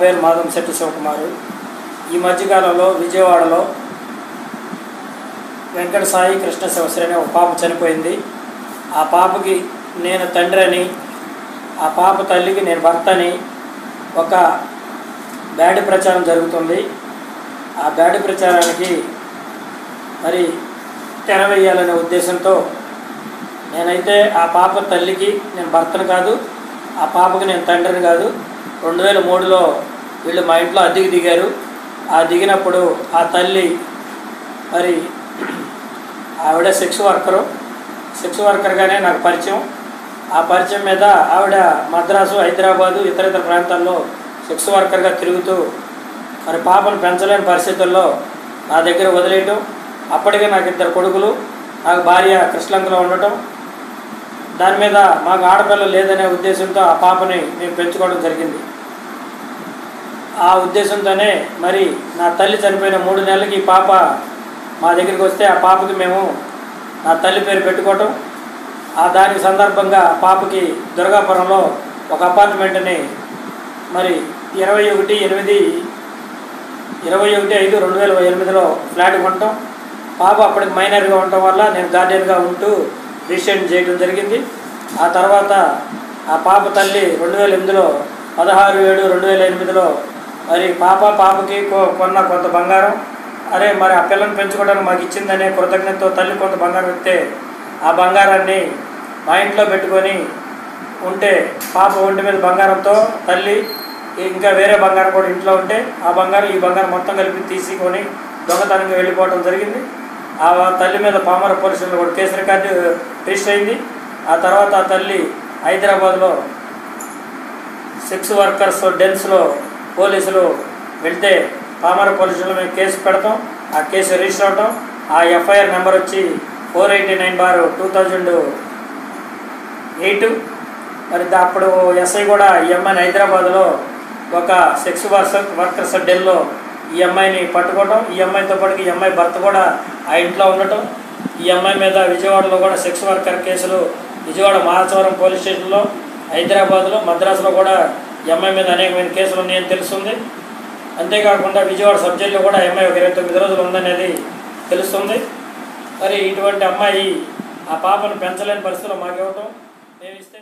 పేరు మాధంశెట్టి శివకుమారు. ఈ మధ్యకాలంలో విజయవాడలో వెంకట సాయి కృష్ణ శివశ్రీ అనే ఒక పాప చనిపోయింది. ఆ పాపకి నేను తండ్రి అని, ఆ పాప తల్లికి నేను భర్తని ఒక బ్యాడ్ ప్రచారం జరుగుతుంది. ఆ బ్యాడ్ ప్రచారానికి మరి తెర వేయాలనే ఉద్దేశంతో నేనైతే ఆ పాప తల్లికి నేను భర్తను కాదు, ఆ పాపకి నేను తండ్రిని కాదు. 2003లో వీళ్ళు మా ఇంట్లో అద్దెకి దిగారు. ఆ దిగినప్పుడు ఆ తల్లి మరి ఆవిడ సెక్స్ వర్కర్గానే నాకు పరిచయం. ఆ పరిచయం మీద ఆవిడ మద్రాసు, హైదరాబాదు, ఇతర ప్రాంతాల్లో సెక్స్ వర్కర్గా తిరుగుతూ మరి పాపను పెంచలేని పరిస్థితుల్లో నా దగ్గర వదిలేయటం. అప్పటికే నాకు 2 కొడుకులు, నాకు భార్య కృష్ణలంకలో ఉండటం, దాని మీద మాకు ఆడపిల్ల లేదనే ఉద్దేశంతో ఆ పాపని మేము పెంచుకోవడం జరిగింది. ఆ ఉద్దేశంతోనే మరి నా తల్లి చనిపోయిన 3 నెలలకి ఈ పాప మా దగ్గరికి వస్తే ఆ పాపకి మేము నా తల్లి పేరు పెట్టుకోవటం. దానికి సందర్భంగా పాపకి దుర్గాపురంలో ఒక అపార్ట్మెంట్ని మరి 21/5/2008లో ఫ్లాట్ కొనటం. పాప అప్పటికి మైనర్గా ఉండటం వల్ల నేను గార్డియన్గా ఉంటూ రిజిస్ట్రేషన్ చేయడం జరిగింది. ఆ తర్వాత ఆ పాప తల్లి 2008లో 16/7/2008లో మరి పాపకి కొన్న కొంత బంగారం, అరే మరి ఆ పిల్లని పెంచుకోవడానికి మాకు ఇచ్చిందనే కృతజ్ఞతతో తల్లి కొంత బంగారం ఇస్తే ఆ బంగారాన్ని మా ఇంట్లో పెట్టుకొని ఉంటే పాప ఒంటి మీద బంగారంతో తల్లి ఇంకా వేరే బంగారం కూడా ఇంట్లో ఉంటే ఆ బంగారం ఈ బంగారం మొత్తం కలిపి తీసుకొని దొంగతనంగా వెళ్ళిపోవడం జరిగింది. ఆ తల్లి మీద పామర పోలీసులు కూడా కేసు రికార్డు రిజిస్టర్ అయింది. ఆ తర్వాత ఆ తల్లి హైదరాబాద్లో సెక్స్ వర్కర్స్ డెన్స్లో పోలీసులు వెళ్తే పామర పోలీసులు మేము కేసు పెడతాం. ఆ కేసు రిజిస్టర్ అవటం, ఆ ఎఫ్ఐఆర్ నెంబర్ వచ్చి 489/2008. మరి అప్పుడు ఎస్ఐ కూడా ఈ అమ్మాయిని హైదరాబాద్లో ఒక సెక్స్ వర్కర్స్ డెన్లో ఈ అమ్మాయిని పట్టుకోవటం, ఈ అమ్మాయితో పాటు ఈ అమ్మాయి భర్త కూడా ఆ ఇంట్లో ఉండటం. ఈ అమ్మాయి మీద విజయవాడలో కూడా సెక్స్ వర్కర్ కేసులు విజయవాడ మహాచవరం పోలీస్ స్టేషన్లో, హైదరాబాద్లో, మద్రాసులో కూడా ఈ అమ్మాయి మీద అనేకమైన కేసులు ఉన్నాయని తెలుస్తుంది. అంతేకాకుండా విజయవాడ సబ్ జైల్లో కూడా ఈ అమ్మాయి ఒక 29 రోజులు ఉందనేది తెలుస్తుంది. మరి ఇటువంటి అమ్మాయి ఆ పాపను పెంచలేని పరిస్థితుల్లో మాకు ఇవ్వటం, మేము ఇస్తే